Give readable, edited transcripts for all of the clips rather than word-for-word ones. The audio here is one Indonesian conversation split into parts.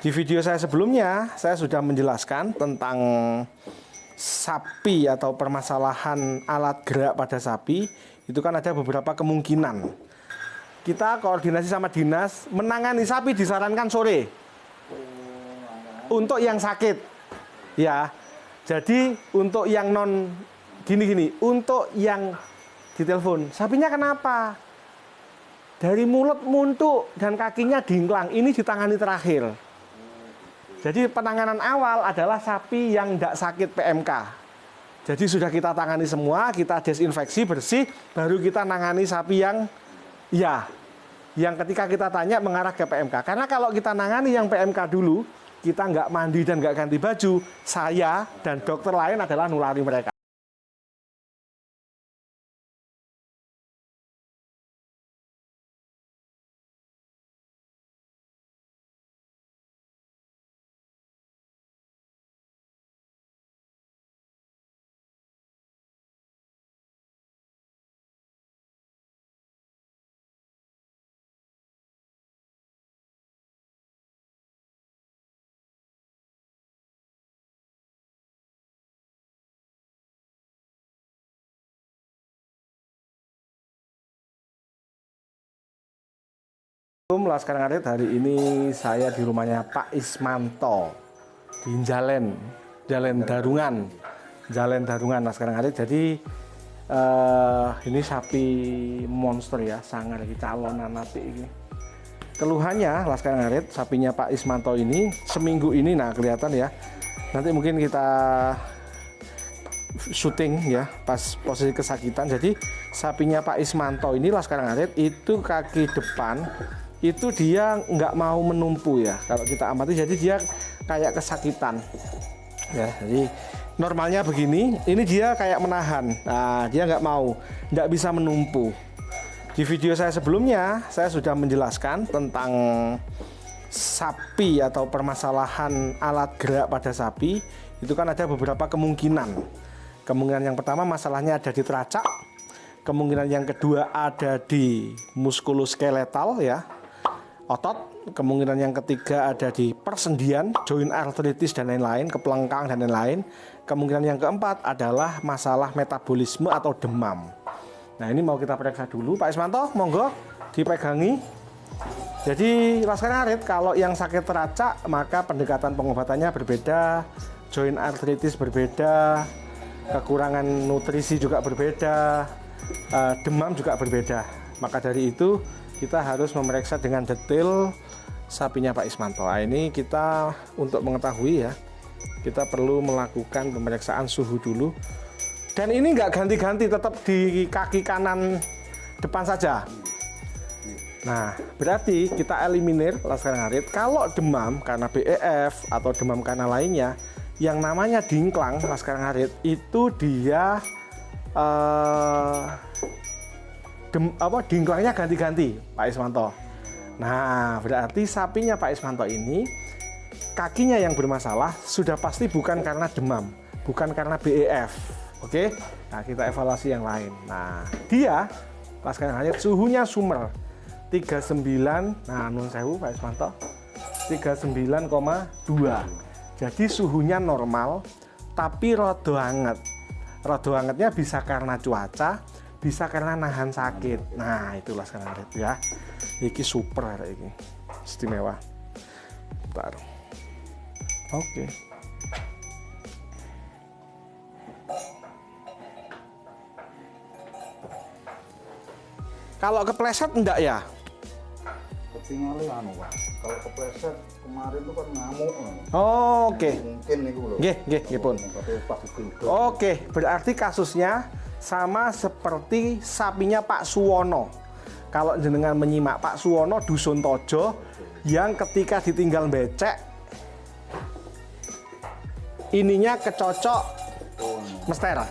Di video saya sebelumnya, saya sudah menjelaskan tentang sapi atau permasalahan alat gerak pada sapi. Itu kan ada beberapa kemungkinan. Kita koordinasi sama dinas, menangani sapi disarankan sore. Untuk yang sakit. Ya. Jadi untuk yang non gini-gini, untuk yang ditelepon, sapinya kenapa? Dari mulut muntuk dan kakinya dingklang, ini ditangani terakhir. Jadi penanganan awal adalah sapi yang tidak sakit PMK. Jadi sudah kita tangani semua, kita desinfeksi bersih, baru kita nangani sapi yang yang ketika kita tanya mengarah ke PMK. Karena kalau kita nangani yang PMK dulu, kita nggak mandi dan nggak ganti baju, saya dan dokter lain adalah nulari mereka. Laskar Ngarit, hari ini saya di rumahnya Pak Ismanto di Jalan Darungan Laskar Ngarit. Jadi ini sapi monster ya, sangat lagi calonan napi ini. Keluhannya Laskar Ngarit, sapinya Pak Ismanto ini seminggu ini, nah kelihatan ya. Nanti mungkin kita syuting ya pas posisi kesakitan. Jadi sapinya Pak Ismanto ini Laskar Ngarit itu kaki depan itu dia nggak mau menumpu ya, kalau kita amati. Jadi dia kayak kesakitan ya. Jadi normalnya begini, ini dia kayak menahan. Nah, dia nggak bisa menumpu. Di video saya sebelumnya, saya sudah menjelaskan tentang sapi atau permasalahan alat gerak pada sapi. Itu kan ada beberapa kemungkinan. Kemungkinan yang pertama masalahnya ada di teracak. Kemungkinan yang kedua ada di muskuloskeletal ya, otot. Kemungkinan yang ketiga ada di persendian, joint arthritis dan lain-lain, kepelengkang dan lain-lain. Kemungkinan yang keempat adalah masalah metabolisme atau demam. Nah, ini mau kita periksa dulu. Pak Ismanto, monggo dipegangi. Jadi Laskar Ngarit, kalau yang sakit teracak maka pendekatan pengobatannya berbeda, joint arthritis berbeda, kekurangan nutrisi juga berbeda, demam juga berbeda. Maka dari itu kita harus memeriksa dengan detail sapinya Pak Ismanto. Nah, ini kita untuk mengetahui ya, kita perlu melakukan pemeriksaan suhu dulu. Dan ini nggak ganti-ganti, tetap di kaki kanan depan saja. Nah, berarti kita eliminir Laskar Ngarit. Kalau demam karena BEF atau demam karena lainnya, yang namanya dingklang Laskar Ngarit itu dia dingklangnya ganti-ganti Pak Ismanto. Nah, berarti sapinya Pak Ismanto ini kakinya yang bermasalah sudah pasti bukan karena demam, bukan karena BEF. Oke, nah kita evaluasi yang lain. Nah, dia Laskar Ngarit suhunya sumer 39, nah nun sewu Pak Ismanto 39,2. Jadi suhunya normal tapi rodo hangat. Rodo hangatnya bisa karena cuaca, bisa karena nahan sakit. Nah, itulah Laskar Ngarit ya. Iki super hari ini. Istimewa. Bentar. Oke. Kalau kepleset enggak ya? Ketinggalan anu, Pak. Kalau kepleset kemarin itu kan ngamuk. Oke. Mungkin niku lho. Nggih pun. Oke, berarti kasusnya sama seperti sapinya Pak Suwono. Kalau jenengan menyimak Pak Suwono Dusun Tojo yang ketika ditinggal becek ininya kecocok mester.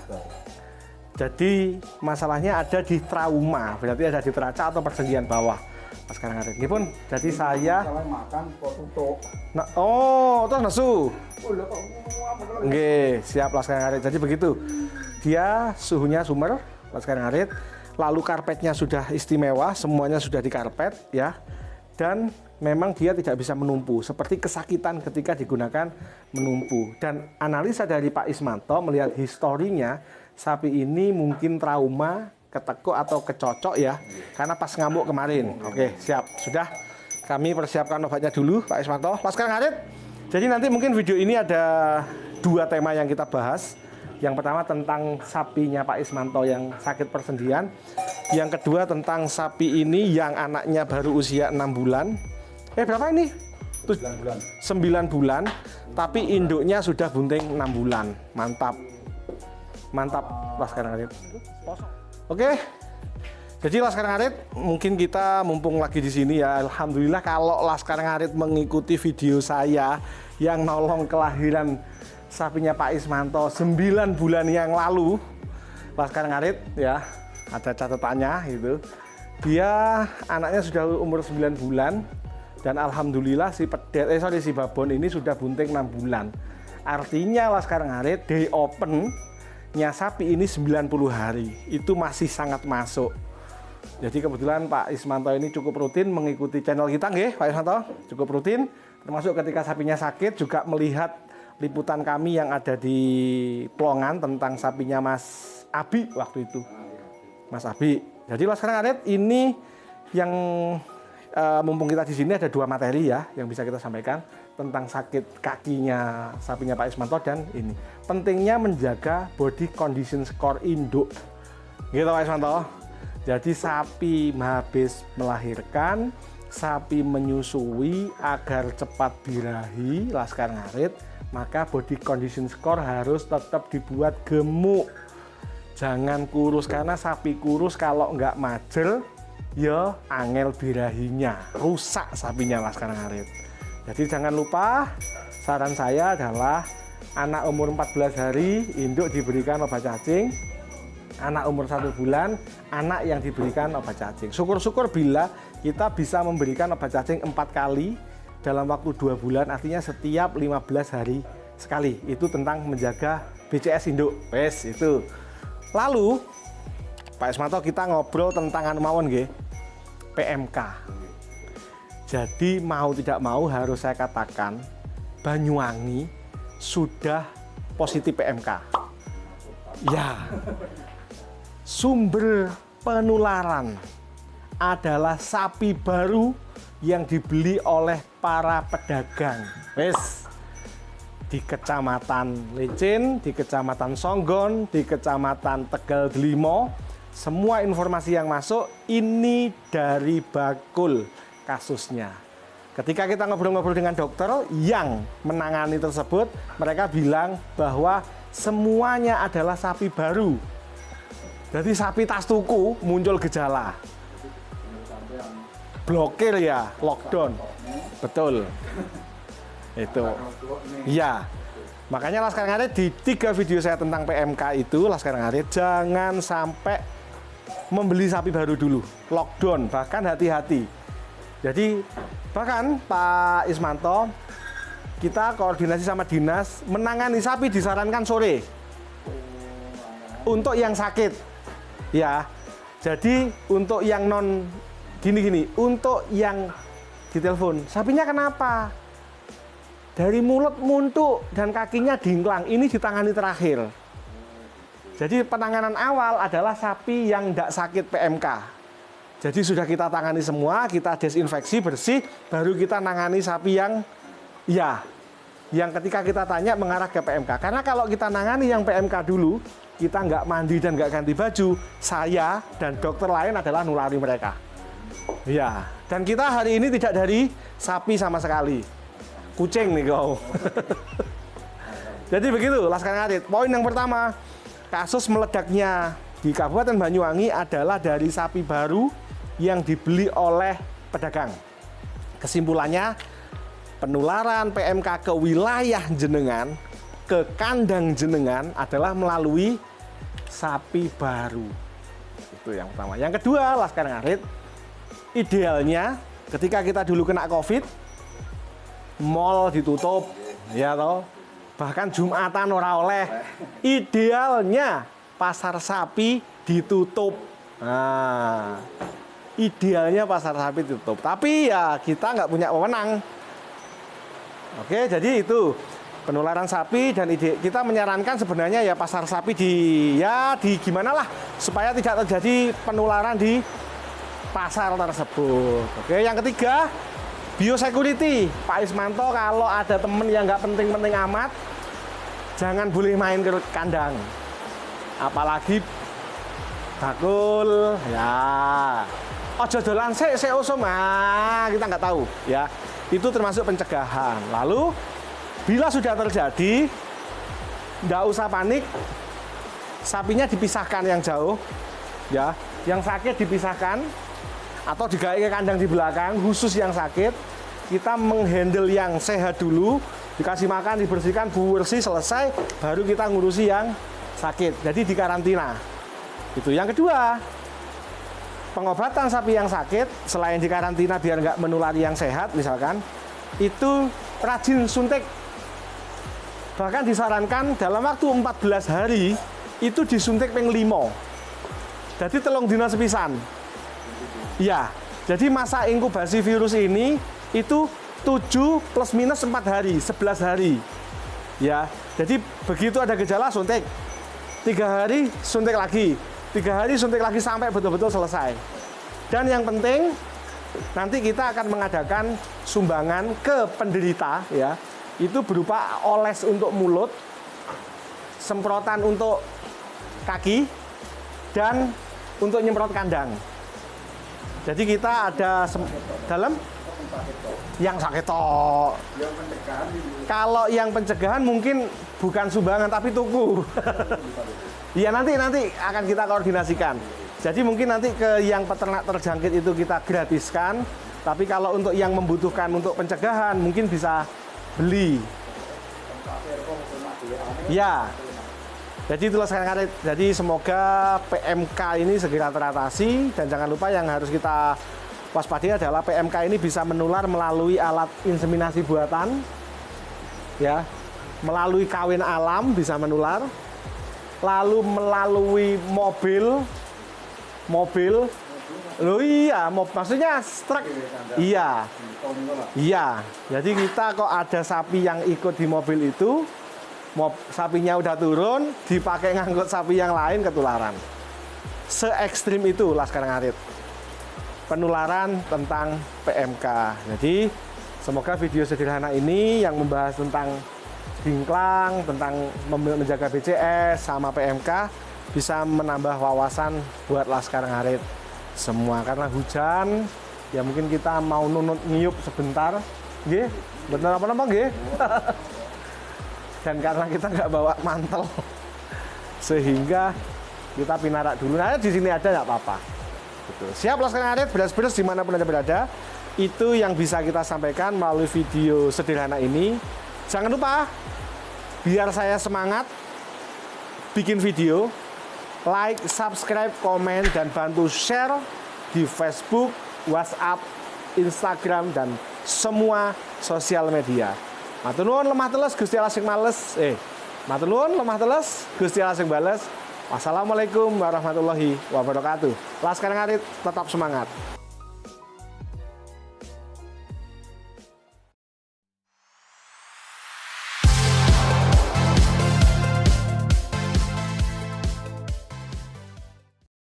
Jadi masalahnya ada di trauma, berarti ada di teracak atau persendian bawah. Laskar Ngarit. Nggih pun. Jadi saya makan kok tutuk. Nah, oh, terus nesu. Nggih, siap Laskar Ngarit. Jadi begitu. Dia suhunya sumer Laskar Ngarit. Lalu karpetnya sudah istimewa, semuanya sudah di karpet ya. dan memang dia tidak bisa menumpu, seperti kesakitan ketika digunakan menumpu. Dan analisa dari Pak Ismanto melihat historinya, sapi ini mungkin trauma, ketekuk atau kecocok ya, karena pas ngamuk kemarin. Oke, siap. Sudah kami persiapkan obatnya dulu, Pak Ismanto. Laskar Ngarit. Jadi nanti mungkin video ini ada 2 tema yang kita bahas. Yang pertama tentang sapinya Pak Ismanto yang sakit persendian. Yang kedua tentang sapi ini yang anaknya baru usia 6 bulan. Berapa ini? 9 bulan. 9 bulan, tapi induknya sudah bunting 6 bulan. Mantap. Mantap, Laskar Ngarit. Oke. Jadi Laskar Ngarit, mungkin kita mumpung lagi di sini ya. Alhamdulillah kalau Laskar Ngarit mengikuti video saya yang nolong kelahiran sapinya Pak Ismanto 9 bulan yang lalu, Laskar Ngarit ya, ada catatannya gitu. Dia anaknya sudah umur 9 bulan dan alhamdulillah si babon ini sudah bunting 6 bulan. Artinya Laskar Ngarit day open-nya sapi ini 90 hari. Itu masih sangat masuk. Jadi kebetulan Pak Ismanto ini cukup rutin mengikuti channel kita nggih, Pak Ismanto, cukup rutin, termasuk ketika sapinya sakit juga melihat liputan kami yang ada di Plongan tentang sapinya Mas Abi waktu itu. Mas Abi. Jadi Laskar Ngarit ini yang mumpung kita di sini ada 2 materi ya yang bisa kita sampaikan tentang sakit kakinya sapinya Pak Ismanto dan ini. Pentingnya menjaga body condition score induk. Gitu Pak Ismanto. Jadi sapi habis melahirkan, sapi menyusui agar cepat birahi, Laskar Ngarit, maka body condition score harus tetap dibuat gemuk. Jangan kurus, karena sapi kurus kalau nggak majel ya angel birahinya, rusak sapinya Laskar Ngarit. Jadi jangan lupa, saran saya adalah anak umur 14 hari induk diberikan obat cacing, anak umur 1 bulan anak yang diberikan obat cacing. Syukur-syukur bila kita bisa memberikan obat cacing 4 kali dalam waktu 2 bulan, artinya setiap 15 hari sekali. Itu tentang menjaga BCS induk. Wes itu. Lalu Pak Ismanto kita ngobrol tentang anu mawon nggih, PMK. Jadi mau tidak mau harus saya katakan Banyuwangi sudah positif PMK. Ya. Sumber penularan adalah sapi baru yang dibeli oleh para pedagang. Wes, di Kecamatan Licin, di Kecamatan Songgon, di Kecamatan Tegal Delimo, semua informasi yang masuk ini dari bakul kasusnya. Ketika kita ngobrol-ngobrol dengan dokter yang menangani tersebut, mereka bilang bahwa semuanya adalah sapi baru. Jadi sapi tas tuku muncul gejala. Blokir ya, lockdown. Betul. Itu. Iya. Makanya Laskar Ngarit di 3 video saya tentang PMK itu, Laskar Ngarit jangan sampai membeli sapi baru dulu. Lockdown, bahkan hati-hati. Jadi bahkan Pak Ismanto, kita koordinasi sama dinas, menangani sapi disarankan sore. Untuk yang sakit. Ya, jadi untuk yang non gini-gini, untuk yang ditelepon, sapinya kenapa? Dari mulut muntuk dan kakinya dingklang, ini ditangani terakhir. Jadi penanganan awal adalah sapi yang tidak sakit PMK. Jadi sudah kita tangani semua, kita desinfeksi bersih, baru kita nangani sapi yang yang ketika kita tanya mengarah ke PMK. Karena kalau kita nangani yang PMK dulu, kita nggak mandi dan nggak ganti baju, saya dan dokter lain adalah nulari mereka. Ya, dan kita hari ini tidak dari sapi sama sekali. Kucing nih kau. Jadi begitu Laskar Ngarit. Poin yang pertama, kasus meledaknya di Kabupaten Banyuwangi adalah dari sapi baru yang dibeli oleh pedagang. Kesimpulannya, penularan PMK ke wilayah jenengan, ke kandang jenengan adalah melalui sapi baru. Itu yang pertama. Yang kedua, Laskar Ngarit, idealnya ketika kita dulu kena COVID, mall ditutup, ya toh, bahkan Jumatan ora oleh. Idealnya pasar sapi ditutup. Nah, idealnya pasar sapi tutup. Tapi ya kita nggak punya wewenang. Oke, jadi itu penularan sapi dan ide kita menyarankan sebenarnya ya pasar sapi di gimana lah supaya tidak terjadi penularan di pasar tersebut. Oke, yang ketiga biosecurity. Pak Ismanto kalau ada temen yang nggak penting-penting amat, jangan boleh main ke kandang. Apalagi bakul, ya. Ojo dolan sik usum, kita nggak tahu, ya. Itu termasuk pencegahan. Lalu bila sudah terjadi, nggak usah panik, sapinya dipisahkan yang jauh, ya. Yang sakit dipisahkan atau digawe ke kandang di belakang, khusus yang sakit. Kita menghandle yang sehat dulu, dikasih makan, dibersihkan, bersih, selesai, baru kita ngurusi yang sakit. Jadi di karantina. Itu yang kedua. Pengobatan sapi yang sakit selain di karantina biar nggak menulari yang sehat misalkan, itu rajin suntik. Bahkan disarankan dalam waktu 14 hari itu disuntik ping 5. Jadi telung dina sepisan. Ya, jadi masa inkubasi virus ini itu 7 plus minus 4 hari, 11 hari. Ya, jadi begitu ada gejala suntik. 3 hari suntik lagi. 3 hari suntik lagi sampai betul-betul selesai. Dan yang penting nanti kita akan mengadakan sumbangan ke penderita, ya. Itu berupa oles untuk mulut, semprotan untuk kaki, dan untuk nyemprot kandang. Jadi kita ada dalam yang sakit toh. Kalau yang pencegahan mungkin bukan sumbangan tapi tuku. Iya nanti akan kita koordinasikan. Jadi mungkin nanti ke yang peternak terjangkit itu kita gratiskan. Tapi kalau untuk yang membutuhkan untuk pencegahan mungkin bisa beli. Ya. Jadi itulah sekarang. Jadi semoga PMK ini segera teratasi dan jangan lupa yang harus kita waspadai adalah PMK ini bisa menular melalui alat inseminasi buatan, ya, melalui kawin alam bisa menular. Lalu melalui mobil, maksudnya truk, iya, jadi kita kok ada sapi yang ikut di mobil itu, sapinya udah turun, dipakai ngangkut sapi yang lain ketularan, se ekstrim itu Laskar Ngarit, penularan tentang PMK. Jadi semoga video sederhana ini yang membahas tentang Dingklang, tentang menjaga BCS sama PMK bisa menambah wawasan buat Laskar Ngarit semua. Karena hujan, ya mungkin kita mau nunut ngiyup sebentar, nggih, bener apa nggih? Dan karena kita nggak bawa mantel, sehingga kita pinarak dulu. Nah di sini ada nggak apa-apa. Gitu. Siap Laskar Ngarit, beres-beres dimanapun Anda berada. Itu yang bisa kita sampaikan melalui video sederhana ini. Jangan lupa, biar saya semangat bikin video, like, subscribe, komen, dan bantu share di Facebook, WhatsApp, Instagram, dan semua sosial media. Matur nuwun lemah teles, Gusti Allah sing males. Matur nuwun lemah teles, Gusti Allah sing bales. Wassalamualaikum warahmatullahi wabarakatuh. Laskar Ngarit tetap semangat.